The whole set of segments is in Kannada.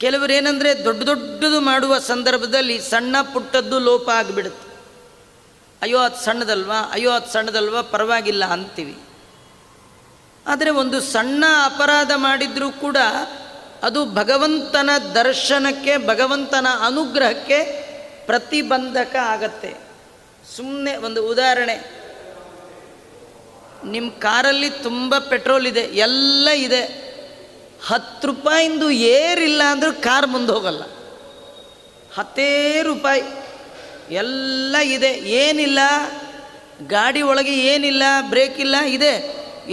ಕೆಲವರು ಏನಂದರೆ ದೊಡ್ಡ ದೊಡ್ಡದು ಮಾಡುವ ಸಂದರ್ಭದಲ್ಲಿ ಸಣ್ಣ ಪುಟ್ಟದ್ದು ಲೋಪ ಆಗಿಬಿಡುತ್ತೆ. ಅಯ್ಯೋ ಅದು ಸಣ್ಣದಲ್ವಾ, ಅಯ್ಯೋ ಅದು ಸಣ್ಣದಲ್ವಾ, ಪರವಾಗಿಲ್ಲ ಅಂತೀವಿ. ಆದರೆ ಒಂದು ಸಣ್ಣ ಅಪರಾಧ ಮಾಡಿದರೂ ಕೂಡ ಅದು ಭಗವಂತನ ದರ್ಶನಕ್ಕೆ, ಭಗವಂತನ ಅನುಗ್ರಹಕ್ಕೆ ಪ್ರತಿಬಂಧಕ ಆಗತ್ತೆ. ಸುಮ್ಮನೆ ಒಂದು ಉದಾಹರಣೆ, ನಿಮ್ಮ ಕಾರಲ್ಲಿ ತುಂಬ ಪೆಟ್ರೋಲ್ ಇದೆ, ಎಲ್ಲ ಇದೆ, 10 ರೂಪಾಯಿಂದು ಏರಿಲ್ಲ ಅಂದರೂ ಕಾರ್ ಮುಂದೆ ಹೋಗಲ್ಲ. 10 ರೂಪಾಯಿ ಎಲ್ಲ ಇದೆ, ಏನಿಲ್ಲ, ಗಾಡಿ ಒಳಗೆ ಏನಿಲ್ಲ, ಬ್ರೇಕ್ ಇಲ್ಲ, ಇದೆ,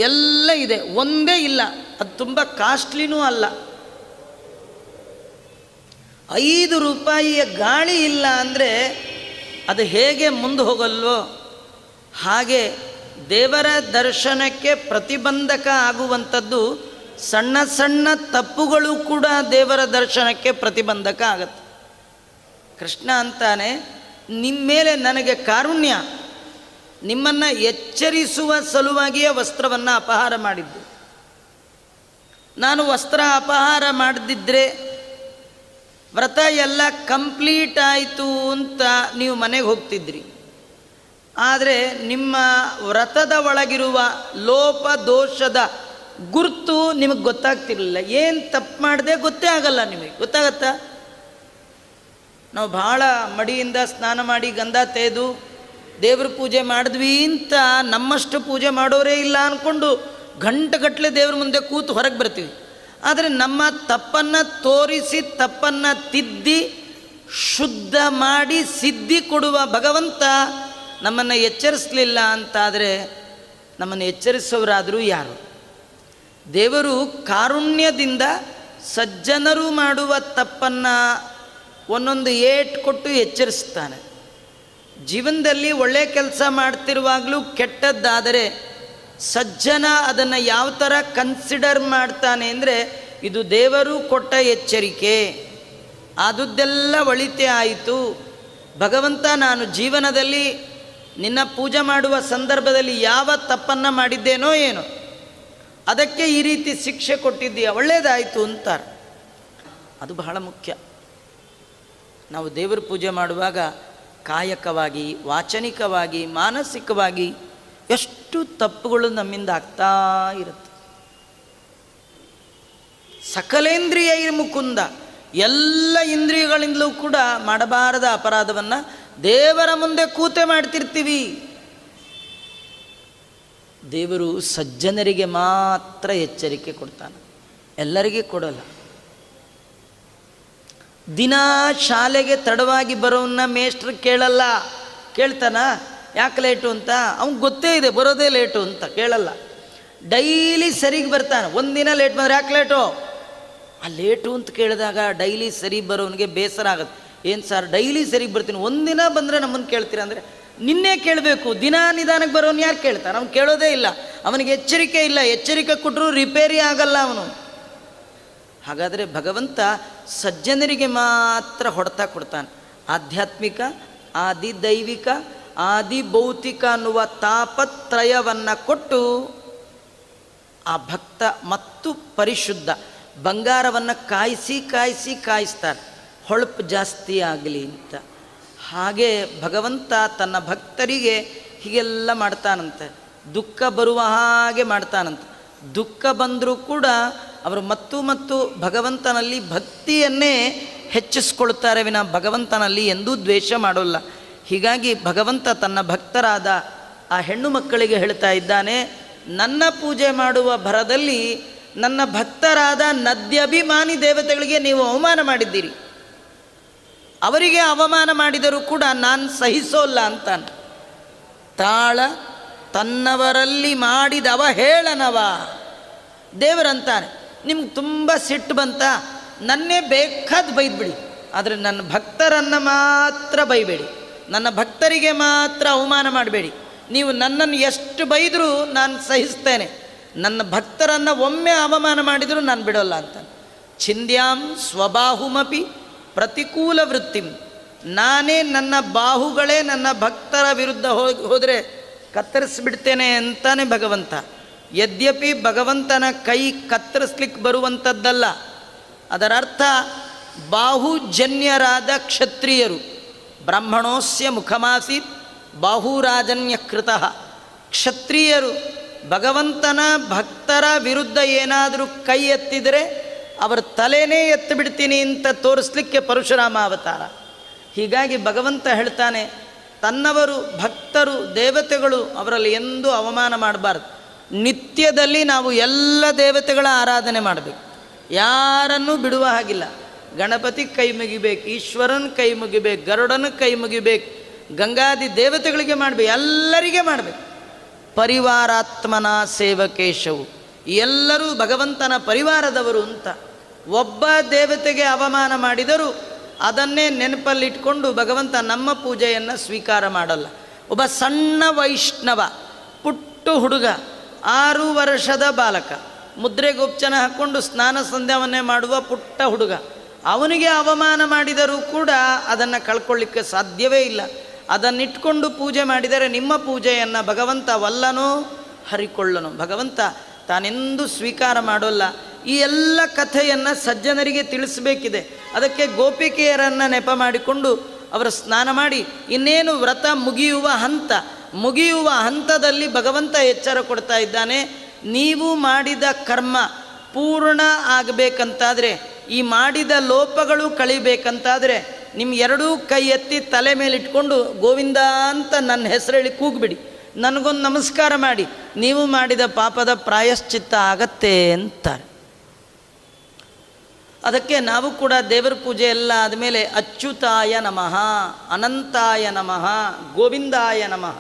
ಎಲ್ಲ ಇದೆ, ಒಂದೇ ಇಲ್ಲ, ಅದು ತುಂಬ ಕಾಸ್ಟ್ಲಿನೂ ಅಲ್ಲ. 5 ರೂಪಾಯಿಯ ಗಾಳಿ ಇಲ್ಲ ಅಂದರೆ ಅದು ಹೇಗೆ ಮುಂದೆ ಹೋಗಲ್ವೋ ಹಾಗೆ ದೇವರ ದರ್ಶನಕ್ಕೆ ಪ್ರತಿಬಂಧಕ ಆಗುವಂಥದ್ದು ಸಣ್ಣ ಸಣ್ಣ ತಪ್ಪುಗಳು ಕೂಡ ದೇವರ ದರ್ಶನಕ್ಕೆ ಪ್ರತಿಬಂಧಕ ಆಗತ್ತೆ. ಕೃಷ್ಣ ಅಂತಾನೆ, ನಿಮ್ಮ ಮೇಲೆ ನನಗೆ ಕಾರುಣ್ಯ, ನಿಮ್ಮನ್ನು ಎಚ್ಚರಿಸುವ ಸಲುವಾಗಿಯೇ ವಸ್ತ್ರವನ್ನು ಅಪಹಾರ ಮಾಡಿದ್ದು. ನಾನು ವಸ್ತ್ರ ಅಪಹಾರ ಮಾಡದಿದ್ದರೆ ವ್ರತ ಎಲ್ಲ ಕಂಪ್ಲೀಟ್ ಆಯಿತು ಅಂತ ನೀವು ಮನೆಗೆ ಹೋಗ್ತಿದ್ರಿ. ಆದರೆ ನಿಮ್ಮ ವ್ರತದ ಒಳಗಿರುವ ಲೋಪ ದೋಷದ ಗುರುತು ನಿಮಗೆ ಗೊತ್ತಾಗ್ತಿರಲಿಲ್ಲ. ಏನು ತಪ್ಪು ಮಾಡಿದೆ ಗೊತ್ತೇ ಆಗಲ್ಲ ನಿಮಗೆ. ಗೊತ್ತಾಗತ್ತಾ? ನಾವು ಭಾಳ ಮಡಿಯಿಂದ ಸ್ನಾನ ಮಾಡಿ ಗಂಧ ತೆಗೆದು ದೇವ್ರ ಪೂಜೆ ಮಾಡಿದ್ವಿ ಅಂತ ನಮ್ಮಷ್ಟು ಪೂಜೆ ಮಾಡೋರೇ ಇಲ್ಲ ಅಂದ್ಕೊಂಡು ಗಂಟೆಗಟ್ಟಲೆ ದೇವ್ರ ಮುಂದೆ ಕೂತು ಹೊರಗೆ ಬರ್ತೀವಿ. ಆದರೆ ನಮ್ಮ ತಪ್ಪನ್ನು ತೋರಿಸಿ, ತಪ್ಪನ್ನು ತಿದ್ದಿ, ಶುದ್ಧ ಮಾಡಿ ಸಿದ್ಧಿ ಕೊಡುವ ಭಗವಂತ ನಮ್ಮನ್ನು ಎಚ್ಚರಿಸಲಿಲ್ಲ ಅಂತಾದರೆ ನಮ್ಮನ್ನು ಎಚ್ಚರಿಸೋರಾದರೂ ಯಾರು? ದೇವರು ಕಾರುಣ್ಯದಿಂದ ಸಜ್ಜನರು ಮಾಡುವ ತಪ್ಪನ್ನು ಒಂದೊಂದು ಏಟು ಕೊಟ್ಟು ಎಚ್ಚರಿಸ್ತಾನೆ. ಜೀವನದಲ್ಲಿ ಒಳ್ಳೆಯ ಕೆಲಸ ಮಾಡ್ತಿರುವಾಗಲೂ ಕೆಟ್ಟದ್ದಾದರೆ ಸಜ್ಜನ ಅದನ್ನು ಯಾವ ಥರ ಕನ್ಸಿಡರ್ ಮಾಡ್ತಾನೆ ಅಂದರೆ, ಇದು ದೇವರು ಕೊಟ್ಟ ಎಚ್ಚರಿಕೆ, ಆದುದೆಲ್ಲ ಒಳಿತೆ ಆಯಿತು, ಭಗವಂತ ನಾನು ಜೀವನದಲ್ಲಿ ನಿನ್ನ ಪೂಜೆ ಮಾಡುವ ಸಂದರ್ಭದಲ್ಲಿ ಯಾವ ತಪ್ಪನ್ನು ಮಾಡಿದ್ದೇನೋ ಏನೋ, ಅದಕ್ಕೆ ಈ ರೀತಿ ಶಿಕ್ಷೆ ಕೊಟ್ಟಿದ್ದೀಯ, ಒಳ್ಳೆಯದಾಯಿತು ಅಂತಾರೆ. ಅದು ಬಹಳ ಮುಖ್ಯ. ನಾವು ದೇವರ ಪೂಜೆ ಮಾಡುವಾಗ ಕಾಯಕವಾಗಿ, ವಾಚನಿಕವಾಗಿ, ಮಾನಸಿಕವಾಗಿ ಎಷ್ಟು ತಪ್ಪುಗಳು ನಮ್ಮಿಂದ ಆಗ್ತಾ ಇರುತ್ತೆ. ಸಕಲೇಂದ್ರಿಯ ಮುಕುಂದ, ಎಲ್ಲ ಇಂದ್ರಿಯಗಳಿಂದಲೂ ಕೂಡ ಮಾಡಬಾರದ ಅಪರಾಧವನ್ನು ದೇವರ ಮುಂದೆ ಕೂತೆ ಮಾಡ್ತಿರ್ತೀವಿ. ದೇವರು ಸಜ್ಜನರಿಗೆ ಮಾತ್ರ ಎಚ್ಚರಿಕೆ ಕೊಡ್ತಾನೆ, ಎಲ್ಲರಿಗೆ ಕೊಡಲ್ಲ. ದಿನ ಶಾಲೆಗೆ ತಡವಾಗಿ ಬರೋವನ್ನ ಮೇಷ್ಟ್ರು ಕೇಳಲ್ಲ. ಕೇಳ್ತಾನ? ಯಾಕೆ ಲೇಟು ಅಂತ? ಅವ್ನಿಗೆ ಗೊತ್ತೇ ಇದೆ ಬರೋದೇ ಲೇಟು ಅಂತ, ಕೇಳಲ್ಲ. ಡೈಲಿ ಸರಿಗೆ ಬರ್ತಾನೆ. ಒಂದಿನ ಲೇಟ್ ಬಂದರೆ ಯಾಕೆ ಲೇಟು? ಆ ಲೇಟು ಅಂತ ಕೇಳಿದಾಗ ಡೈಲಿ ಸರಿ ಬರೋನಿಗೆ ಬೇಸರ ಆಗುತ್ತೆ. ಏನು ಸರ್ ಡೈಲಿ ಸರಿಗೆ ಬರ್ತೀನಿ, ಒಂದಿನ ಬಂದರೆ ನಮ್ಮನ್ನು ಕೇಳ್ತೀರ ಅಂದರೆ ನಿನ್ನೆ ಕೇಳಬೇಕು. ದಿನ ನಿಧಾನಕ್ಕೆ ಬರೋನು ಯಾರು ಕೇಳ್ತಾನೆ? ಅವ್ನು ಕೇಳೋದೇ ಇಲ್ಲ, ಅವನಿಗೆ ಎಚ್ಚರಿಕೆ ಇಲ್ಲ. ಎಚ್ಚರಿಕೆ ಕೊಟ್ಟರು ರಿಪೇರಿ ಆಗಲ್ಲ ಅವನು. ಹಾಗಾದರೆ ಭಗವಂತ ಸಜ್ಜನರಿಗೆ ಮಾತ್ರ ಹೊಡೆತ ಕೊಡ್ತಾನೆ. ಆಧ್ಯಾತ್ಮಿಕ, ಆದಿ ದೈವಿಕ, ಆದಿ ಭೌತಿಕ ಅನ್ನುವ ತಾಪತ್ರಯವನ್ನು ಕೊಟ್ಟು ಆ ಭಕ್ತ ಮತ್ತು ಪರಿಶುದ್ಧ ಬಂಗಾರವನ್ನು ಕಾಯಿಸಿ ಕಾಯಿಸಿ ಕಾಯಿಸ್ತಾರೆ, ಹೊಳಪು ಜಾಸ್ತಿ ಆಗಲಿ ಅಂತ. ಹಾಗೆ ಭಗವಂತ ತನ್ನ ಭಕ್ತರಿಗೆ ಹೀಗೆಲ್ಲ ಮಾಡ್ತಾನಂತೆ. ದುಃಖ ಬರುವ ಹಾಗೆ ಮಾಡ್ತಾನಂತೆ. ದುಃಖ ಬಂದರೂ ಕೂಡ ಅವರು ಮತ್ತು ಭಗವಂತನಲ್ಲಿ ಭಕ್ತಿಯನ್ನೇ ಹೆಚ್ಚಿಸ್ಕೊಳ್ತಾರೆ ವಿನ ಭಗವಂತನಲ್ಲಿ ಎಂದೂ ದ್ವೇಷ ಮಾಡೋಲ್ಲ. ಹೀಗಾಗಿ ಭಗವಂತ ತನ್ನ ಭಕ್ತರಾದ ಆ ಹೆಣ್ಣು ಮಕ್ಕಳಿಗೆ ಹೇಳ್ತಾ ಇದ್ದಾನೆ, ನನ್ನ ಪೂಜೆ ಮಾಡುವ ಭರದಲ್ಲಿ ನನ್ನ ಭಕ್ತರಾದ ನದ್ಯಭಿಮಾನಿ ದೇವತೆಗಳಿಗೆ ನೀವು ಅವಮಾನ ಮಾಡಿದ್ದೀರಿ. ಅವರಿಗೆ ಅವಮಾನ ಮಾಡಿದರೂ ಕೂಡ ನಾನು ಸಹಿಸೋಲ್ಲ ಅಂತಾನೆ. ತಾಳ ತನ್ನವರಲ್ಲಿ ಮಾಡಿದವ ಹೇಳನವ. ದೇವರಂತಾನೆ, ನಿಮ್ಗೆ ತುಂಬ ಸಿಟ್ಟು ಬಂತ, ನನ್ನೇ ಬೇಕಾದ ಬೈದ್ಬಿಡಿ, ಆದರೆ ನನ್ನ ಭಕ್ತರನ್ನು ಮಾತ್ರ ಬೈಬೇಡಿ, ನನ್ನ ಭಕ್ತರಿಗೆ ಮಾತ್ರ ಅವಮಾನ ಮಾಡಬೇಡಿ. ನೀವು ನನ್ನನ್ನು ಎಷ್ಟು ಬೈದರೂ ನಾನು ಸಹಿಸ್ತೇನೆ, ನನ್ನ ಭಕ್ತರನ್ನು ಒಮ್ಮೆ ಅವಮಾನ ಮಾಡಿದರೂ ನಾನು ಬಿಡೋಲ್ಲ ಅಂತ. ಛಿಂದ್ಯಾಂ ಸ್ವಬಾಹುಮಪಿ ಪ್ರತಿಕೂಲ ವೃತ್ತಿಂ. ನಾನೇ ನನ್ನ ಬಾಹುಗಳೇ ನನ್ನ ಭಕ್ತರ ವಿರುದ್ಧ ಹೋದರೆ ಕತ್ತರಿಸಿಬಿಡ್ತೇನೆ ಅಂತಾನೆ ಭಗವಂತ. ಯದ್ಯಪಿ ಭಗವಂತನ ಕೈ ಕತ್ತರಿಸ್ಲಿಕ್ಕೆ ಬರುವಂಥದ್ದಲ್ಲ, ಅದರ ಅರ್ಥ ಬಾಹುಜನ್ಯರಾದ ಕ್ಷತ್ರಿಯರು. ಬ್ರಾಹ್ಮಣೋಸ್ಯ ಮುಖಮಾಸೀತ್ ಬಾಹುರಾಜನ್ಯ ಕೃತಃ. ಕ್ಷತ್ರಿಯರು ಭಗವಂತನ ಭಕ್ತರ ವಿರುದ್ಧ ಏನಾದರೂ ಕೈ ಎತ್ತಿದರೆ ಅವರ ತಲೆನೇ ಎತ್ತು ಬಿಡ್ತೀನಿ ಅಂತ ತೋರಿಸ್ಲಿಕ್ಕೆ ಪರಶುರಾಮ ಅವತಾರ. ಹೀಗಾಗಿ ಭಗವಂತ ಹೇಳ್ತಾನೆ, ತನ್ನವರು ಭಕ್ತರು ದೇವತೆಗಳು ಅವರಲ್ಲಿ ಎಂದೂ ಅವಮಾನ ಮಾಡಬಾರ್ದು. ನಿತ್ಯದಲ್ಲಿ ನಾವು ಎಲ್ಲ ದೇವತೆಗಳ ಆರಾಧನೆ ಮಾಡಬೇಕು, ಯಾರನ್ನೂ ಬಿಡುವ ಹಾಗಿಲ್ಲ. ಗಣಪತಿ ಕೈ ಮುಗಿಬೇಕು, ಈಶ್ವರನ ಕೈ ಮುಗಿಬೇಕು, ಗರುಡನ ಕೈ ಮುಗಿಬೇಕು, ಗಂಗಾದಿ ದೇವತೆಗಳಿಗೆ ಮಾಡಬೇಕು, ಎಲ್ಲರಿಗೆ ಮಾಡಬೇಕು. ಪರಿವಾರಾತ್ಮನ ಸೇವಕೇಶವು, ಎಲ್ಲರೂ ಭಗವಂತನ ಪರಿವಾರದವರು ಅಂತ. ಒಬ್ಬ ದೇವತೆಗೆ ಅವಮಾನ ಮಾಡಿದರೂ ಅದನ್ನೇ ನೆನಪಲ್ಲಿಟ್ಕೊಂಡು ಭಗವಂತ ನಮ್ಮ ಪೂಜೆಯನ್ನು ಸ್ವೀಕಾರ ಮಾಡಲ್ಲ. ಒಬ್ಬ ಸಣ್ಣ ವೈಷ್ಣವ, ಪುಟ್ಟು ಹುಡುಗ, 6 ವರ್ಷದ ಬಾಲಕ, ಮುದ್ರೆಗೋಪ್ಚನ ಹಾಕ್ಕೊಂಡು ಸ್ನಾನ ಸಂಧ್ಯಾವನ್ನೇ ಮಾಡುವ ಪುಟ್ಟ ಹುಡುಗ, ಅವನಿಗೆ ಅವಮಾನ ಮಾಡಿದರೂ ಕೂಡ ಅದನ್ನು ಕಳ್ಕೊಳ್ಳಿಕ್ಕೆ ಸಾಧ್ಯವೇ ಇಲ್ಲ. ಅದನ್ನಿಟ್ಕೊಂಡು ಪೂಜೆ ಮಾಡಿದರೆ ನಿಮ್ಮ ಪೂಜೆಯನ್ನು ಭಗವಂತ ವಲ್ಲನೋ ಹರಿಕೊಳ್ಳನು. ಭಗವಂತ ತಾನೆಂದೂ ಸ್ವೀಕಾರ ಮಾಡೋಲ್ಲ. ಈ ಎಲ್ಲ ಕಥೆಯನ್ನು ಸಜ್ಜನರಿಗೆ ತಿಳಿಸಬೇಕಿದೆ. ಅದಕ್ಕೆ ಗೋಪಿಕೆಯರನ್ನು ನೆಪ ಮಾಡಿಕೊಂಡು ಅವರು ಸ್ನಾನ ಮಾಡಿ ಇನ್ನೇನು ವ್ರತ ಮುಗಿಯುವ ಹಂತದಲ್ಲಿ ಭಗವಂತ ಎಚ್ಚರ ಕೊಡ್ತಾ ಇದ್ದಾನೆ. ನೀವು ಮಾಡಿದ ಕರ್ಮ ಪೂರ್ಣ ಆಗಬೇಕಂತಾದರೆ, ಈ ಮಾಡಿದ ಲೋಪಗಳು ಕಳಿಬೇಕಂತಾದರೆ ನಿಮ್ಮ ಎರಡೂ ಕೈ ಎತ್ತಿ ತಲೆ ಮೇಲಿಟ್ಕೊಂಡು ಗೋವಿಂದ ಅಂತ ನನ್ನ ಹೆಸರು ಹೇಳಿ ಕೂಗ್ಬಿಡಿ, ನನಗೊಂದು ನಮಸ್ಕಾರ ಮಾಡಿ, ನೀವು ಮಾಡಿದ ಪಾಪದ ಪ್ರಾಯಶ್ಚಿತ್ತ ಆಗತ್ತೆ ಅಂತಾರೆ. ಅದಕ್ಕೆ ನಾವು ಕೂಡ ದೇವರ ಪೂಜೆ ಎಲ್ಲ ಆದಮೇಲೆ ಅಚ್ಯುತಾಯ ನಮಃ, ಅನಂತಾಯ ನಮಃ, ಗೋವಿಂದಾಯ ನಮಃ,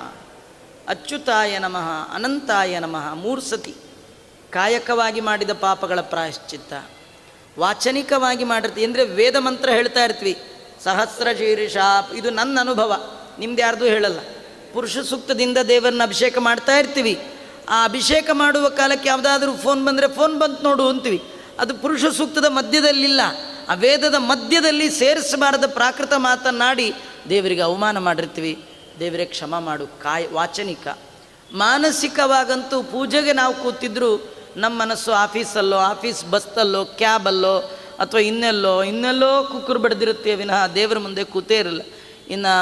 ಅಚ್ಯುತಾಯ ನಮಃ, ಅನಂತಾಯ ನಮಃ 3 ಸತಿ ಕಾಯಕವಾಗಿ ಮಾಡಿದ ಪಾಪಗಳ ಪ್ರಾಯಶ್ಚಿತ್ತ. ವಾಚನಿಕವಾಗಿ ಮಾಡಿರ್ತೀವಿ ಅಂದರೆ ವೇದ ಮಂತ್ರ ಹೇಳ್ತಾ ಇರ್ತೀವಿ, ಸಹಸ್ರ ಶೀರ್ಷ, ಇದು ನನ್ನ ಅನುಭವ, ನಿಮ್ದು ಯಾರ್ದು ಹೇಳಲ್ಲ. ಪುರುಷ ಸೂಕ್ತದಿಂದ ದೇವರನ್ನ ಅಭಿಷೇಕ ಮಾಡ್ತಾ ಇರ್ತೀವಿ. ಆ ಅಭಿಷೇಕ ಮಾಡುವ ಕಾಲಕ್ಕೆ ಯಾವುದಾದ್ರೂ ಫೋನ್ ಬಂದರೆ ಫೋನ್ ಬಂತು ನೋಡು ಅಂತೀವಿ. ಅದು ಪುರುಷ ಸೂಕ್ತದ ಮಧ್ಯದಲ್ಲಿಲ್ಲ, ಆ ವೇದದ ಮಧ್ಯದಲ್ಲಿ ಸೇರಿಸಬಾರದ ಪ್ರಾಕೃತ ಮಾತನ್ನಾಡಿ ದೇವರಿಗೆ ಅವಮಾನ ಮಾಡಿರ್ತೀವಿ. ದೇವರೇ ಕ್ಷಮ ಮಾಡು. ವಾಚನಿಕ. ಮಾನಸಿಕವಾಗಂತೂ ಪೂಜೆಗೆ ನಾವು ಕೂತಿದ್ರು ನಮ್ಮ ಮನಸ್ಸು ಆಫೀಸಲ್ಲೋ, ಆಫೀಸ್ ಬಸ್ಸಲ್ಲೋ, ಕ್ಯಾಬಲ್ಲೋ ಅಥವಾ ಇನ್ನೆಲ್ಲೋ ಕುಕ್ಕರು ಬಡ್ದಿರುತ್ತೆ ವಿನಃ ದೇವರ ಮುಂದೆ ಕೂತೇ ಇರಲ್ಲ. ಇನ್ನು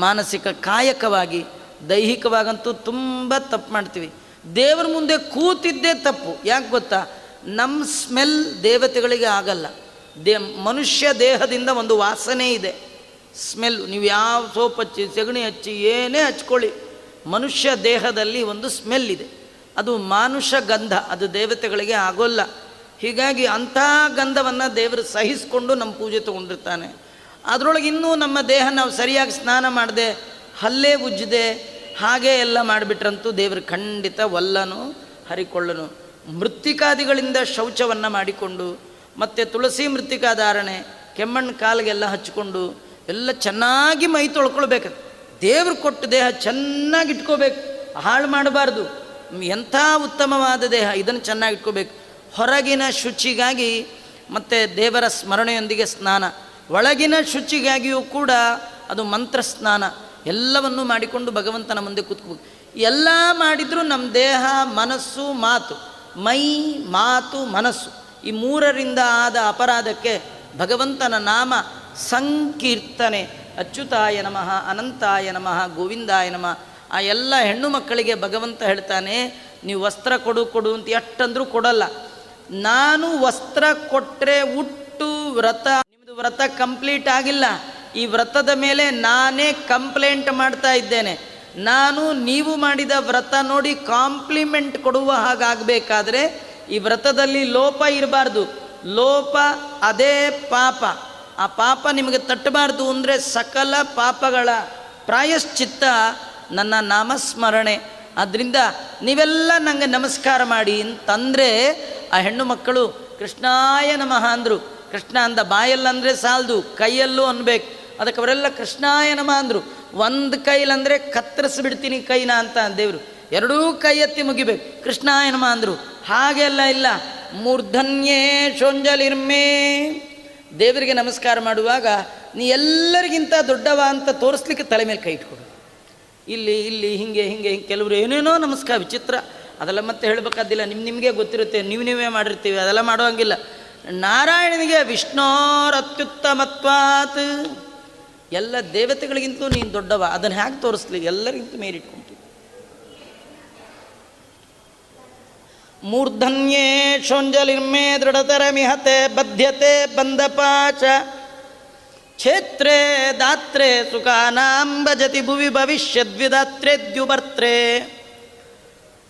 ಮಾನಸಿಕ ಕಾಯಕವಾಗಿ ದೈಹಿಕವಾಗಂತೂ ತುಂಬ ತಪ್ಪು ಮಾಡ್ತೀವಿ. ದೇವರ ಮುಂದೆ ಕೂತಿದ್ದೇ ತಪ್ಪು. ಯಾಕೆ ಗೊತ್ತಾ? ನಮ್ಮ ಸ್ಮೆಲ್ ದೇವತೆಗಳಿಗೆ ಆಗಲ್ಲ. ಮನುಷ್ಯ ದೇಹದಿಂದ ಒಂದು ವಾಸನೆ ಇದೆ, ಸ್ಮೆಲ್. ನೀವು ಯಾವ ಸೋಪ್ ಹಚ್ಚಿ, ಸೆಗಣಿ ಹಚ್ಚಿ, ಏನೇ ಹಚ್ಕೊಳ್ಳಿ, ಮನುಷ್ಯ ದೇಹದಲ್ಲಿ ಒಂದು ಸ್ಮೆಲ್ ಇದೆ, ಅದು ಮಾನುಷ ಗಂಧ, ಅದು ದೇವತೆಗಳಿಗೆ ಆಗೋಲ್ಲ. ಹೀಗಾಗಿ ಅಂಥ ಗಂಧವನ್ನು ದೇವರು ಸಹಿಸಿಕೊಂಡು ನಮ್ಮ ಪೂಜೆ ತೊಗೊಂಡಿರ್ತಾನೆ. ಅದರೊಳಗೆ ಇನ್ನೂ ನಮ್ಮ ದೇಹ ನಾವು ಸರಿಯಾಗಿ ಸ್ನಾನ ಮಾಡದೆ, ಹಲ್ಲೇ ಉಜ್ಜದೆ, ಹಾಗೆ ಎಲ್ಲ ಮಾಡಿಬಿಟ್ರಂತೂ ದೇವರು ಖಂಡಿತ ವಲ್ಲನು ಹರಿಕೊಳ್ಳನು. ಮೃತ್ತಿಕಾದಿಗಳಿಂದ ಶೌಚವನ್ನು ಮಾಡಿಕೊಂಡು, ಮತ್ತು ತುಳಸಿ ಮೃತ್ತಿಕಾಧಾರಣೆ, ಕೆಮ್ಮಣ್ಣು ಕಾಲಿಗೆಲ್ಲ ಹಚ್ಕೊಂಡು ಎಲ್ಲ ಚೆನ್ನಾಗಿ ಮೈ ತೊಳ್ಕೊಳ್ಬೇಕು. ದೇವರು ಕೊಟ್ಟು ದೇಹ ಚೆನ್ನಾಗಿ ಇಟ್ಕೋಬೇಕು, ಹಾಳು ಮಾಡಬಾರ್ದು. ಎಂಥ ಉತ್ತಮವಾದ ದೇಹ, ಇದನ್ನು ಚೆನ್ನಾಗಿ ಇಟ್ಕೋಬೇಕು. ಹೊರಗಿನ ಶುಚಿಗಾಗಿ ಮತ್ತು ದೇವರ ಸ್ಮರಣೆಯೊಂದಿಗೆ ಸ್ನಾನ, ಒಳಗಿನ ಶುಚಿಗಾಗಿಯೂ ಕೂಡ ಅದು ಮಂತ್ರ ಸ್ನಾನ, ಎಲ್ಲವನ್ನೂ ಮಾಡಿಕೊಂಡು ಭಗವಂತನ ಮುಂದೆ ಕೂತ್ಕೋಬೇಕು. ಎಲ್ಲ ಮಾಡಿದರೂ ನಮ್ಮ ದೇಹ, ಮನಸ್ಸು, ಮಾತು, ಮೈ, ಮಾತು, ಮನಸ್ಸು, ಈ 3ರಿಂದ ಆದ ಅಪರಾಧಕ್ಕೆ ಭಗವಂತನ ನಾಮ ಸಂಕೀರ್ತನೆ, ಅಚ್ಯುತಾಯ ನಮಃ, ಅನಂತಾಯ ನಮಃ, ಗೋವಿಂದಾಯ ನಮಃ. ಆ ಎಲ್ಲ ಹೆಣ್ಣು ಮಕ್ಕಳಿಗೆ ಭಗವಂತ ಹೇಳ್ತಾನೆ, ನೀವು ವಸ್ತ್ರ ಕೊಡು ಅಂತ ಎಷ್ಟಂದ್ರೂ ಕೊಡಲ್ಲ. ನಾನು ವಸ್ತ್ರ ಕೊಟ್ಟರೆ ಉಟ್ಟು ವ್ರತ, ನಿಮ್ಮದು ವ್ರತ ಕಂಪ್ಲೀಟ್ ಆಗಿಲ್ಲ, ಈ ವ್ರತದ ಮೇಲೆ ನಾನೇ ಕಂಪ್ಲೇಂಟ್ ಮಾಡ್ತಾ ಇದ್ದೇನೆ. ನೀವು ಮಾಡಿದ ವ್ರತ ನೋಡಿ ಕಾಂಪ್ಲಿಮೆಂಟ್ ಕೊಡುವ ಹಾಗಾಗಬೇಕಾದ್ರೆ ಈ ವ್ರತದಲ್ಲಿ ಲೋಪ ಇರಬಾರ್ದು. ಲೋಪ ಅದೇ ಪಾಪ. ಆ ಪಾಪ ನಿಮಗೆ ತಟ್ಟಬಾರ್ದು ಅಂದರೆ ಸಕಲ ಪಾಪಗಳ ಪ್ರಾಯಶ್ಚಿತ್ತ ನನ್ನ ನಾಮಸ್ಮರಣೆ. ಆದ್ದರಿಂದ ನೀವೆಲ್ಲ ನನಗೆ ನಮಸ್ಕಾರ ಮಾಡಿ ಅಂತಂದರೆ ಆ ಹೆಣ್ಣು ಮಕ್ಕಳು ಕೃಷ್ಣಾಯ ನಮಃ ಅಂದರು. ಕೃಷ್ಣ ಅಂದ ಬಾಯಲ್ಲಂದರೆ ಸಾಲದು, ಕೈಯಲ್ಲೂ ಅನ್ಬೇಕು. ಅದಕ್ಕೆ ಅವರೆಲ್ಲ ಕೃಷ್ಣಾಯ ನಮಃ ಅಂದರು. ಒಂದು ಕೈಲಂದರೆ ಕತ್ತರಿಸ್ಬಿಡ್ತೀನಿ ಕೈನ ಅಂತ ದೇವರು, ಎರಡೂ ಕೈ ಎತ್ತಿ ಮುಗಿಬೇಕು, ಕೃಷ್ಣಾಯ ನಮಃ ಅಂದರು. ಹಾಗೆಲ್ಲ ಇಲ್ಲ. ಮೂರ್ಧನ್ಯೇ ಶೋಂಜಲಿರ್ಮೇ. ದೇವರಿಗೆ ನಮಸ್ಕಾರ ಮಾಡುವಾಗ ನೀ ಎಲ್ಲರಿಗಿಂತ ದೊಡ್ಡವ ಅಂತ ತೋರಿಸ್ಲಿಕ್ಕೆ ತಲೆ ಮೇಲೆ ಕೈ ಇಟ್ಕೊಡು. ಇಲ್ಲಿ ಹಿಂಗೆ ಕೆಲವರು ಏನೇನೋ ನಮಸ್ಕಾರ, ವಿಚಿತ್ರ. ಅದೆಲ್ಲ ಮತ್ತೆ ಹೇಳಬೇಕಾದಿಲ್ಲ, ನಿಮಗೆ ಗೊತ್ತಿರುತ್ತೆ, ನೀವೇ ಮಾಡಿರ್ತೀವಿ, ಅದೆಲ್ಲ ಮಾಡುವಂಗಿಲ್ಲ. ನಾರಾಯಣನಿಗೆ ವಿಷ್ಣೋರತ್ಯುತ್ತಮತ್ವಾತ್, ಎಲ್ಲ ದೇವತೆಗಳಿಗಿಂತಲೂ ನೀನು ದೊಡ್ಡವ, ಅದನ್ನು ಹ್ಯಾಕೆ ತೋರಿಸ್ಲಿ, ಎಲ್ಲರಿಗಿಂತ ಮೇಲಿಟ್ಕೊಂತೀವಿ. ಮೂರ್ಧನ್ಯೇ ಶೋಂಜಲಿರ್ಮೇ ದೃಢತರಮಿಹತೆ ಬದ್ಧ್ಯತೆ ಬಂಧಪಾಚ ಕ್ಷೇತ್ರೇ ದಾತ್ರೆ ಸುಖಾನಾಂ ಭಜತಿ ಭುವಿ ಭವಿಷ್ಯದ್ವಿದಾತ್ರೇದ್ಯುಭರ್ತ್ರೇ.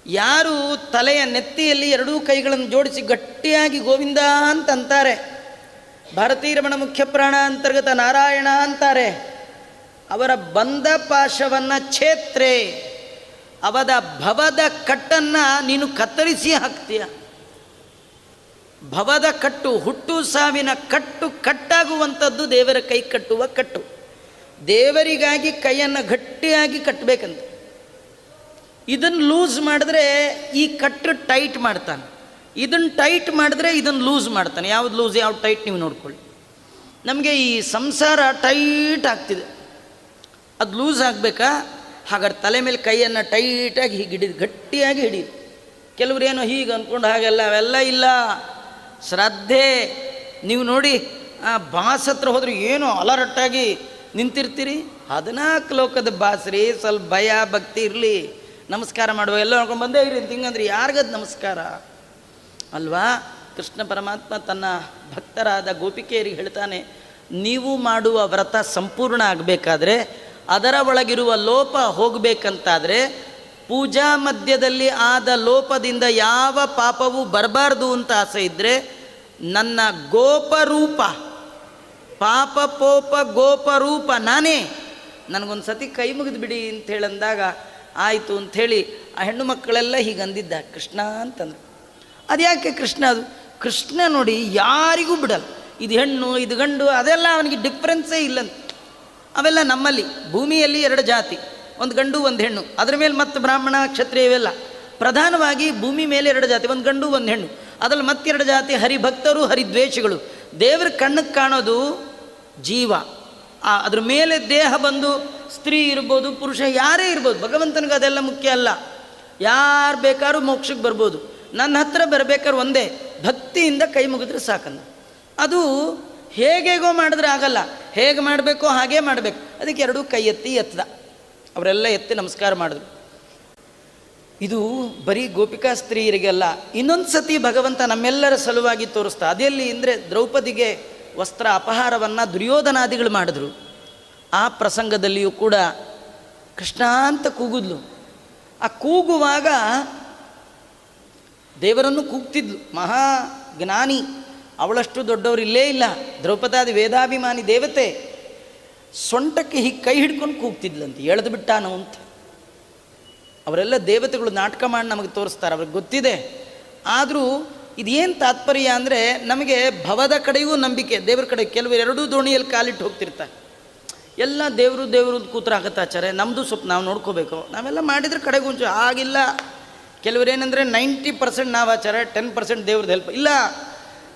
ಯಾರು ತಲೆಯ ನೆತ್ತಿಯಲ್ಲಿ ಎರಡೂ ಕೈಗಳನ್ನು ಜೋಡಿಸಿ ಗಟ್ಟಿಯಾಗಿ ಗೋವಿಂದ ಅಂತಂತಾರೆ, ಭಾರತೀ ರಮಣ ಮುಖ್ಯ ಪ್ರಾಣ ಅಂತರ್ಗತ ನಾರಾಯಣ ಅಂತಾರೆ, ಅವರ ಬಂಧ ಪಾಶವನ್ನು ಕ್ಷೇತ್ರೇ, ಅವದ ಭವದ ಕಟ್ಟನ್ನು ನೀನು ಕತ್ತರಿಸಿ ಹಾಕ್ತೀಯ. ಭವದ ಕಟ್ಟು, ಹುಟ್ಟು ಸಾವಿನ ಕಟ್ಟು ಕಟ್ಟಾಗುವಂಥದ್ದು ದೇವರ ಕೈ ಕಟ್ಟುವ ಕಟ್ಟು. ದೇವರಿಗಾಗಿ ಕೈಯನ್ನು ಗಟ್ಟಿಯಾಗಿ ಕಟ್ಟಬೇಕಂತ. ಇದನ್ನು ಲೂಸ್ ಮಾಡಿದ್ರೆ ಈ ಕಟ್ಟು ಟೈಟ್ ಮಾಡ್ತಾನೆ, ಇದನ್ನು ಟೈಟ್ ಮಾಡಿದ್ರೆ ಇದನ್ನು ಲೂಸ್ ಮಾಡ್ತಾನೆ. ಯಾವ್ದು ಲೂಸ್ ಯಾವ್ದು ಟೈಟ್ ನೀವು ನೋಡ್ಕೊಳ್ಳಿ. ನಮಗೆ ಈ ಸಂಸಾರ ಟೈಟ್ ಆಗ್ತಿದೆ, ಅದು ಲೂಸ್ ಆಗಬೇಕಾ? ಹಾಗಾದ್ರೆ ತಲೆ ಮೇಲೆ ಕೈಯನ್ನು ಟೈಟಾಗಿ ಹೀಗೆ ಹಿಡಿದು ಗಟ್ಟಿಯಾಗಿ ಹಿಡೀರಿ. ಕೆಲವ್ರೇನೋ ಹೀಗೆ ಅಂದ್ಕೊಂಡು ಹಾಗೆಲ್ಲ ಅವೆಲ್ಲ ಇಲ್ಲ. ಶ್ರದ್ಧೆ. ನೀವು ನೋಡಿ ಬಾಸ್ ಹತ್ರ ಹೋದ್ರೆ ಏನೋ ಅಲರಟ್ಟಾಗಿ ನಿಂತಿರ್ತೀರಿ. 14 ಲೋಕದ ಬಾಸ್ರಿ, ಸ್ವಲ್ಪ ಭಯ ಭಕ್ತಿ ಇರಲಿ. ನಮಸ್ಕಾರ ಮಾಡುವ ಎಲ್ಲ ನೋಡ್ಕೊಂಡು ಬಂದೇ ಇರಿ ಅಂತ ಹಿಂಗಂದ್ರೆ ಯಾರಿಗದು ನಮಸ್ಕಾರ ಅಲ್ವಾ? ಕೃಷ್ಣ ಪರಮಾತ್ಮ ತನ್ನ ಭಕ್ತರಾದ ಗೋಪಿಕೆಯರಿಗೆ ಹೇಳ್ತಾನೆ, ನೀವು ಮಾಡುವ ವ್ರತ ಸಂಪೂರ್ಣ ಆಗಬೇಕಾದ್ರೆ, ಅದರ ಒಳಗಿರುವ ಲೋಪ ಹೋಗಬೇಕಂತಾದರೆ, ಪೂಜಾ ಮಧ್ಯದಲ್ಲಿ ಆದ ಲೋಪದಿಂದ ಯಾವ ಪಾಪವೂ ಬರಬಾರ್ದು ಅಂತ ಆಸೆ ಇದ್ದರೆ, ನನ್ನ ಗೋಪರೂಪ, ಪಾಪ ಪೋಪ ಗೋಪರೂಪ ನಾನೇ, ನನಗೊಂದು ಸತಿ ಕೈ ಮುಗಿದು ಬಿಡಿ ಅಂತ ಹೇಳಂದಾಗ ಆಯಿತು ಅಂಥೇಳಿ ಆ ಹೆಣ್ಣು ಮಕ್ಕಳೆಲ್ಲ ಹೀಗೆ ಅಂದಿದ್ದ ಕೃಷ್ಣ ಅಂತಂದ್ರು. ಅದು ಯಾಕೆ ಕೃಷ್ಣ? ಅದು ಕೃಷ್ಣ ನೋಡಿ ಯಾರಿಗೂ ಬಿಡಲ್ಲ. ಇದು ಹೆಣ್ಣು ಇದು ಗಂಡು ಅದೆಲ್ಲ ಅವನಿಗೆ ಡಿಫ್ರೆನ್ಸೇ ಇಲ್ಲಂತ. ಅವೆಲ್ಲ ನಮ್ಮಲ್ಲಿ ಭೂಮಿಯಲ್ಲಿ 2 ಜಾತಿ, ಒಂದು ಗಂಡು ಒಂದು ಹೆಣ್ಣು, ಅದರ ಮೇಲೆ ಮತ್ತು ಬ್ರಾಹ್ಮಣ ಕ್ಷತ್ರಿಯ ಇವೆಲ್ಲ. ಪ್ರಧಾನವಾಗಿ ಭೂಮಿ ಮೇಲೆ 2 ಜಾತಿ, ಒಂದು ಗಂಡು ಒಂದು ಹೆಣ್ಣು. ಅದರಲ್ಲಿ ಮತ್ತೆ 2 ಜಾತಿ, ಹರಿಭಕ್ತರು ಹರಿದ್ವೇಷಿಗಳು. ದೇವರ ಕಣ್ಣಿಗೆ ಕಾಣೋದು ಜೀವ, ಅದ್ರ ಮೇಲೆ ದೇಹ ಬಂದು ಸ್ತ್ರೀ ಇರ್ಬೋದು ಪುರುಷ ಯಾರೇ ಇರ್ಬೋದು, ಭಗವಂತನಿಗೆ ಅದೆಲ್ಲ ಮುಖ್ಯ ಅಲ್ಲ. ಯಾರು ಬೇಕಾದ್ರೂ ಮೋಕ್ಷಕ್ಕೆ ಬರ್ಬೋದು. ನನ್ನ ಹತ್ರ ಬರಬೇಕಾದ್ರೆ ಒಂದೇ ಭಕ್ತಿಯಿಂದ ಕೈ ಮುಗಿದ್ರೆ ಸಾಕಂದ. ಅದು ಹೇಗೇಗೋ ಮಾಡಿದ್ರೆ ಆಗಲ್ಲ, ಹೇಗೆ ಮಾಡಬೇಕೋ ಹಾಗೇ ಮಾಡಬೇಕು. ಅದಕ್ಕೆ 2 ಕೈ ಎತ್ತದ ಅವರೆಲ್ಲ ಎತ್ತಿ ನಮಸ್ಕಾರ ಮಾಡಿದ್ರು. ಇದು ಬರೀ ಗೋಪಿಕಾ ಸ್ತ್ರೀಯರಿಗೆಲ್ಲ. ಇನ್ನೊಂದು ಸತಿ ಭಗವಂತ ನಮ್ಮೆಲ್ಲರ ಸಲುವಾಗಿ ತೋರಿಸ್ತಾ. ಅದೆಲ್ಲಿ ಅಂದರೆ ದ್ರೌಪದಿಗೆ ವಸ್ತ್ರ ಅಪಹಾರವನ್ನು ದುರ್ಯೋಧನಾದಿಗಳು ಮಾಡಿದ್ರು. ಆ ಪ್ರಸಂಗದಲ್ಲಿಯೂ ಕೂಡ ಕೃಷ್ಣ ಅಂತ ಕೂಗಿದ್ಲು. ಆ ಕೂಗುವಾಗ ದೇವರನ್ನು ಕೂಗ್ತಿದ್ಲು. ಮಹಾ ಜ್ಞಾನಿ, ಅವಳಷ್ಟು ದೊಡ್ಡವರು ಇಲ್ಲೇ ಇಲ್ಲ. ದ್ರೌಪದಾದಿ ವೇದಾಭಿಮಾನಿ ದೇವತೆ. ಸೊಂಟಕ್ಕೆ ಹೀಗೆ ಕೈ ಹಿಡ್ಕೊಂಡು ಕೂಗ್ತಿದ್ಲಂತೆ, ಎಳೆದು ಬಿಟ್ಟಾನು ಅಂತ. ಅವರೆಲ್ಲ ದೇವತೆಗಳು ನಾಟಕ ಮಾಡಿ ನಮಗೆ ತೋರಿಸ್ತಾರೆ, ಅವ್ರಿಗೆ ಗೊತ್ತಿದೆ. ಆದರೂ ಇದೇನು ತಾತ್ಪರ್ಯ ಅಂದರೆ, ನಮಗೆ ಭವದ ಕಡೆಯೂ ನಂಬಿಕೆ, ದೇವ್ರ ಕಡೆ. ಕೆಲವರು 2 ದೋಣಿಯಲ್ಲಿ ಕಾಲಿಟ್ಟು ಹೋಗ್ತಿರ್ತಾರೆ. ಎಲ್ಲ ದೇವರು ಕೂತ್ರ ಆಗತ್ತಾಚಾರೆ, ನಮ್ಮದು ಸ್ವಲ್ಪ ನಾವು ನೋಡ್ಕೋಬೇಕು. ನಾವೆಲ್ಲ ಮಾಡಿದರೆ ಕಡೆಗುಂಚು ಆಗಿಲ್ಲ. ಕೆಲವರೇನೆಂದರೆ 90% ನಾವು ಆಚಾರ, 10% ದೇವ್ರದ್ದು ಹೆಲ್ಪ್ ಇಲ್ಲ.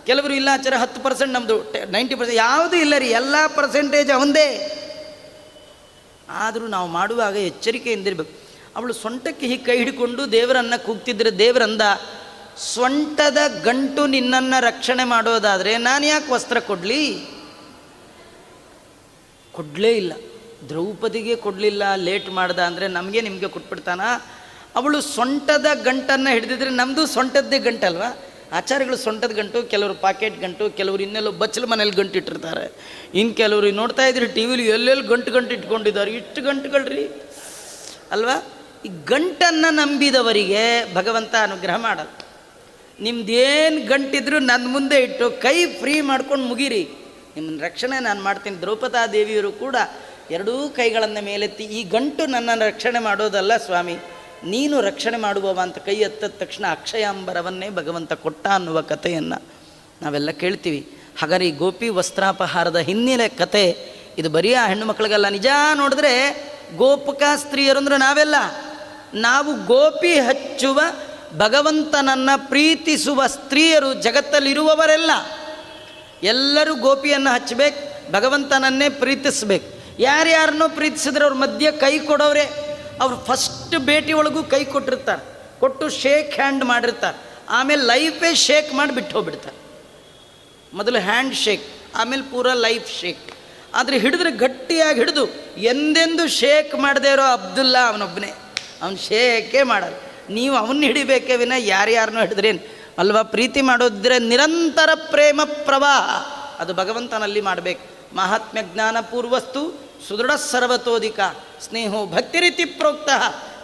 ಕೆಲವರು ಇಲ್ಲ ಆಚಾರ 10% ನಮ್ಮದು, 90% ಯಾವುದೂ ಇಲ್ಲ ರೀ, ಎಲ್ಲ ಪರ್ಸೆಂಟೇಜ್ ಅವಂದೇ. ಆದರೂ ನಾವು ಮಾಡುವಾಗ ಎಚ್ಚರಿಕೆಯಿಂದಿರಬೇಕು. ಅವಳು ಸೊಂಟಕ್ಕೆ ಹೀಗೆ ಕೈ ಹಿಡ್ಕೊಂಡು ದೇವರನ್ನು ಕೂಗ್ತಿದ್ರೆ, ದೇವರಂದ, ಸೊಂಟದ ಗಂಟು ನಿನ್ನನ್ನು ರಕ್ಷಣೆ ಮಾಡೋದಾದರೆ ನಾನು ಯಾಕೆ ವಸ್ತ್ರ ಕೊಡಲಿ? ಕೊಡಲೇ ಇಲ್ಲ. ದ್ರೌಪದಿಗೆ ಕೊಡಲಿಲ್ಲ, ಲೇಟ್ ಮಾಡ್ದ ಅಂದರೆ ನಮಗೆ ನಿಮಗೆ ಕೊಟ್ಬಿಡ್ತಾನ? ಅವಳು ಸೊಂಟದ ಗಂಟನ್ನು ಹಿಡಿದಿದ್ರೆ ನಮ್ಮದು ಸೊಂಟದ್ದೇ ಗಂಟಲ್ವಾ? ಆಚಾರ್ಯಗಳು ಸೊಂಟದ ಗಂಟು, ಕೆಲವರು ಪಾಕೆಟ್ ಗಂಟು, ಕೆಲವರು ಇನ್ನೆಲ್ಲೋ ಬಚ್ಚಲು ಮನೇಲಿ ಗಂಟು ಇಟ್ಟಿರ್ತಾರೆ. ಇನ್ನು ಕೆಲವರು ನೋಡ್ತಾ ಇದ್ರಿ ಟಿ ವಿಲಿ ಎಲ್ಲೆಲ್ಲಿ ಗಂಟು ಇಟ್ಕೊಂಡಿದ್ದಾರೆ. ಇಷ್ಟು ಗಂಟುಗಳ್ರಿ ಅಲ್ವಾ? ಈ ಗಂಟನ್ನು ನಂಬಿದವರಿಗೆ ಭಗವಂತ ಅನುಗ್ರಹ ಮಾಡಲ್ಲ. ನಿಮ್ದೇನು ಗಂಟಿದ್ರು ನನ್ನ ಮುಂದೆ ಇಟ್ಟು ಕೈ ಫ್ರೀ ಮಾಡ್ಕೊಂಡು ಮುಗಿರಿ, ನಿಮ್ಮನ್ನು ರಕ್ಷಣೆ ನಾನು ಮಾಡ್ತೀನಿ. ದ್ರೌಪದಾದೇವಿಯರು ಕೂಡ 2 ಕೈಗಳನ್ನು ಮೇಲೆತ್ತಿ, ಈ ಗಂಟು ನನ್ನನ್ನು ರಕ್ಷಣೆ ಮಾಡೋದಲ್ಲ ಸ್ವಾಮಿ, ನೀನು ರಕ್ಷಣೆ ಮಾಡುವವ ಅಂತ ಕೈ ಎತ್ತದ ತಕ್ಷಣ ಅಕ್ಷಯಾಂಬರವನ್ನೇ ಭಗವಂತ ಕೊಟ್ಟ ಅನ್ನುವ ಕಥೆಯನ್ನು ನಾವೆಲ್ಲ ಕೇಳ್ತೀವಿ. ಹಾಗಾದ್ರೆ ಈ ಗೋಪಿ ವಸ್ತ್ರಾಪಹಾರದ ಹಿನ್ನೆಲೆ ಕತೆ ಇದು ಬರೀ ಆ ಹೆಣ್ಣು ಮಕ್ಕಳಿಗೆಲ್ಲ. ನಿಜ ನೋಡಿದ್ರೆ ಗೋಪಿಕಾ ಸ್ತ್ರೀಯರು ಅಂದರೆ ನಾವೆಲ್ಲ, ನಾವು ಗೋಪಿ ಹಚ್ಚುವ ಭಗವಂತನನ್ನು ಪ್ರೀತಿಸುವ ಸ್ತ್ರೀಯರು ಜಗತ್ತಲ್ಲಿರುವವರೆಲ್ಲ. ಎಲ್ಲರೂ ಗೋಪಿಯನ್ನು ಹಚ್ಚಬೇಕು, ಭಗವಂತನನ್ನೇ ಪ್ರೀತಿಸ್ಬೇಕು. ಯಾರ್ಯಾರನ್ನೋ ಪ್ರೀತಿಸಿದ್ರೆ ಅವ್ರ ಮಧ್ಯೆ ಕೈ ಕೊಡೋರೆ. ಅವ್ರು ಫಸ್ಟ್ ಭೇಟಿ ಒಳಗೂ ಕೈ ಕೊಟ್ಟಿರ್ತಾರೆ, ಕೊಟ್ಟು ಶೇಕ್ ಹ್ಯಾಂಡ್ ಮಾಡಿರ್ತಾರೆ, ಆಮೇಲೆ ಲೈಫೇ ಶೇಕ್ ಮಾಡಿ ಬಿಟ್ಟು ಹೋಗ್ಬಿಡ್ತಾರೆ. ಮೊದಲು ಹ್ಯಾಂಡ್ ಶೇಕ್, ಆಮೇಲೆ ಪೂರ ಲೈಫ್ ಶೇಕ್. ಆದರೆ ಹಿಡಿದ್ರೆ ಗಟ್ಟಿಯಾಗಿ ಹಿಡಿದು ಎಂದೆಂದು ಶೇಕ್ ಮಾಡದೇ ಇರೋ ಅಬ್ದುಲ್ಲಾ ಅವನೊಬ್ಬನೇ, ಅವನು ಶೇಕೇ ಮಾಡಲ್ಲ. ನೀವು ಅವನ್ನ ಹಿಡಿಬೇಕೇ ವಿನ ಯಾರ್ಯಾರನ್ನೂ ಹಿಡಿದ್ರೇನು ಅಲ್ವಾ? ಪ್ರೀತಿ ಮಾಡೋದಿದ್ರೆ ನಿರಂತರ ಪ್ರೇಮ ಪ್ರವಾಹ ಅದು ಭಗವಂತನಲ್ಲಿ ಮಾಡಬೇಕು. ಮಹಾತ್ಮ್ಯ ಜ್ಞಾನ ಪೂರ್ವಸ್ತು ಸುದೃಢ ಸರ್ವತೋಧಿಕ ಸ್ನೇಹೋ ಭಕ್ತಿ ರೀತಿ ಪ್ರೋಕ್ತ.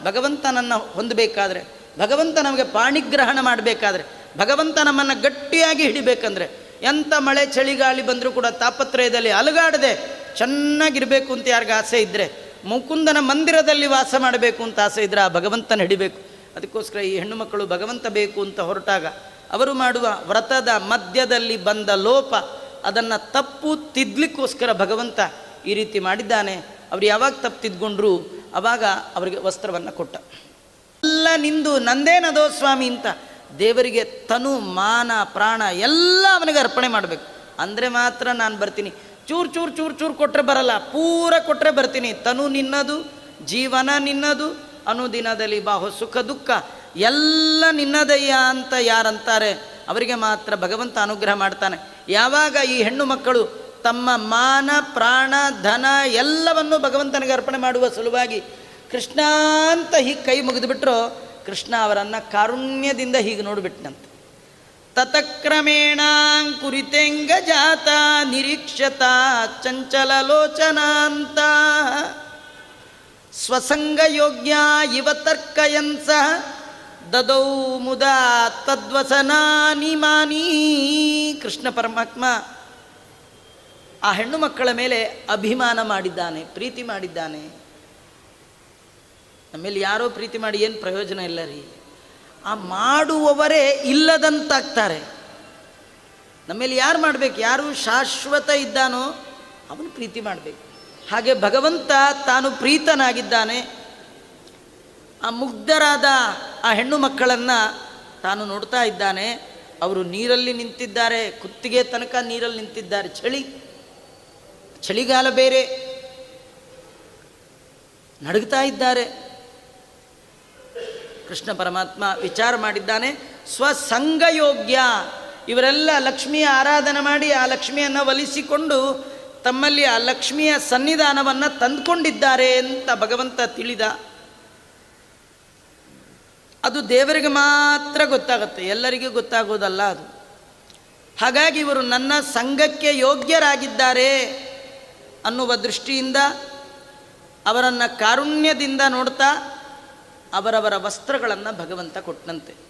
ಭಗವಂತನನ್ನು ಹೊಂದಬೇಕಾದ್ರೆ, ಭಗವಂತ ನಮಗೆ ಪಾಣಿಗ್ರಹಣ ಮಾಡಬೇಕಾದ್ರೆ, ಭಗವಂತ ನಮ್ಮನ್ನು ಗಟ್ಟಿಯಾಗಿ ಹಿಡಿಬೇಕಂದ್ರೆ, ಎಂಥ ಮಳೆ ಚಳಿಗಾಳಿ ಬಂದರೂ ಕೂಡ ತಾಪತ್ರಯದಲ್ಲಿ ಅಲುಗಾಡದೆ ಚೆನ್ನಾಗಿರಬೇಕು ಅಂತ ಯಾರಿಗೆ ಆಸೆ ಇದ್ದರೆ, ಮುಕುಂದನ ಮಂದಿರದಲ್ಲಿ ವಾಸ ಮಾಡಬೇಕು ಅಂತ ಆಸೆ ಇದ್ದರೆ ಆ ಭಗವಂತನ ಹಿಡಿಬೇಕು. ಅದಕ್ಕೋಸ್ಕರ ಈ ಹೆಣ್ಣು ಮಕ್ಕಳು ಭಗವಂತ ಬೇಕು ಅಂತ ಹೊರಟಾಗ ಅವರು ಮಾಡುವ ವ್ರತದ ಮಧ್ಯದಲ್ಲಿ ಬಂದ ಲೋಪ ಅದನ್ನು ತಪ್ಪು ತಿದ್ದಲಿಕ್ಕೋಸ್ಕರ ಭಗವಂತ ಈ ರೀತಿ ಮಾಡಿದ್ದಾನೆ. ಅವರು ಯಾವಾಗ ತಪ್ಪು ತಿದ್ಕೊಂಡ್ರು ಆವಾಗ ಅವರಿಗೆ ವಸ್ತ್ರವನ್ನು ಕೊಟ್ಟ. ಎಲ್ಲ ನಿಂದು ನಂದೇನದೋ ಸ್ವಾಮಿ ಅಂತ ದೇವರಿಗೆ ತನು ಮಾನ ಪ್ರಾಣ ಎಲ್ಲ ಅವನಿಗೆ ಅರ್ಪಣೆ ಮಾಡಬೇಕು. ಅಂದರೆ ಮಾತ್ರ ನಾನು ಬರ್ತೀನಿ. ಚೂರು ಚೂರು ಚೂರು ಚೂರು ಕೊಟ್ಟರೆ ಬರಲ್ಲ, ಪೂರ ಕೊಟ್ಟರೆ ಬರ್ತೀನಿ. ತನು ನಿನ್ನದು, ಜೀವನ ನಿನ್ನದು, ಅನುದಿನದಲ್ಲಿ ಬಾಹು ಸುಖ ದುಃಖ ಎಲ್ಲ ನಿನ್ನದಯ್ಯ ಅಂತ ಯಾರಂತಾರೆ ಅವರಿಗೆ ಮಾತ್ರ ಭಗವಂತ ಅನುಗ್ರಹ ಮಾಡ್ತಾನೆ. ಯಾವಾಗ ಈ ಹೆಣ್ಣು ಮಕ್ಕಳು ತಮ್ಮ ಮಾನ ಪ್ರಾಣ ಧನ ಎಲ್ಲವನ್ನು ಭಗವಂತನಿಗೆ ಅರ್ಪಣೆ ಮಾಡುವ ಸಲುವಾಗಿ ಕೃಷ್ಣ ಅಂತ ಹೀಗೆ ಕೈ ಮುಗಿದುಬಿಟ್ರೋ, ಕೃಷ್ಣ ಅವರನ್ನು ಕಾರುಣ್ಯದಿಂದ ಹೀಗೆ ನೋಡಿಬಿಟ್ನಂತೆ. ತತಕ್ರಮೇಣಾಂಕುರಿತೆಂಗ ಜಾತ ನಿರೀಕ್ಷತ ಚಂಚಲಲೋಚನಾಂತ ಸ್ವಸಂಗ ಯೋಗ್ಯ ಇವ ತರ್ಕಯನ್ಸ ದದೌ ಮುದಾ ತದ್ವಸನಾನಿ ಮಾನೀ. ಕೃಷ್ಣ ಪರಮಾತ್ಮ ಆ ಹೆಣ್ಣು ಮಕ್ಕಳ ಮೇಲೆ ಅಭಿಮಾನ ಮಾಡಿದ್ದಾನೆ, ಪ್ರೀತಿ ಮಾಡಿದ್ದಾನೆ. ನಮ್ಮೇಲೆ ಯಾರೋ ಪ್ರೀತಿ ಮಾಡಿ ಏನು ಪ್ರಯೋಜನ ಇಲ್ಲ ರೀ. ಆ ಮಾಡುವವರೇ ಇಲ್ಲದಂತಾಗ್ತಾರೆ. ನಮ್ಮೇಲೆ ಯಾರು ಮಾಡಬೇಕು? ಯಾರು ಶಾಶ್ವತ ಇದ್ದಾನೋ ಅವನು ಪ್ರೀತಿ ಮಾಡಬೇಕು. ಹಾಗೆ ಭಗವಂತ ತಾನು ಪ್ರೀತನಾಗಿದ್ದಾನೆ. ಆ ಮುಗ್ಧರಾದ ಆ ಹೆಣ್ಣು ಮಕ್ಕಳನ್ನು ತಾನು ನೋಡ್ತಾ ಇದ್ದಾನೆ. ಅವರು ನೀರಲ್ಲಿ ನಿಂತಿದ್ದಾರೆ, ಕುತ್ತಿಗೆ ತನಕ ನೀರಲ್ಲಿ ನಿಂತಿದ್ದಾರೆ. ಚಳಿಗಾಲ ಬೇರೆ, ನಡುಗ್ತಾ ಇದ್ದಾರೆ. ಕೃಷ್ಣ ಪರಮಾತ್ಮ ವಿಚಾರ ಮಾಡಿದ್ದಾನೆ, ಸ್ವಸಂಗಯೋಗ್ಯ ಇವರೆಲ್ಲ ಲಕ್ಷ್ಮಿಯ ಆರಾಧನೆ ಮಾಡಿ ಆ ಲಕ್ಷ್ಮಿಯನ್ನು ಒಲಿಸಿಕೊಂಡು ತಮ್ಮಲ್ಲಿ ಆ ಲಕ್ಷ್ಮಿಯ ಸನ್ನಿಧಾನವನ್ನು ತಂದುಕೊಂಡಿದ್ದಾರೆ ಅಂತ ಭಗವಂತ ತಿಳಿದ. ಅದು ದೇವರಿಗೆ ಮಾತ್ರ ಗೊತ್ತಾಗುತ್ತೆ, ಎಲ್ಲರಿಗೂ ಗೊತ್ತಾಗೋದಲ್ಲ ಅದು. ಹಾಗಾಗಿ ಇವರು ನನ್ನ ಸಂಘಕ್ಕೆ ಯೋಗ್ಯರಾಗಿದ್ದಾರೆ ಅನ್ನುವ ದೃಷ್ಟಿಯಿಂದ ಅವರನ್ನು ಕಾರುಣ್ಯದಿಂದ ನೋಡ್ತಾ ಅವರವರ ವಸ್ತ್ರಗಳನ್ನು ಭಗವಂತ ಕೊಟ್ಟನಂತೆ.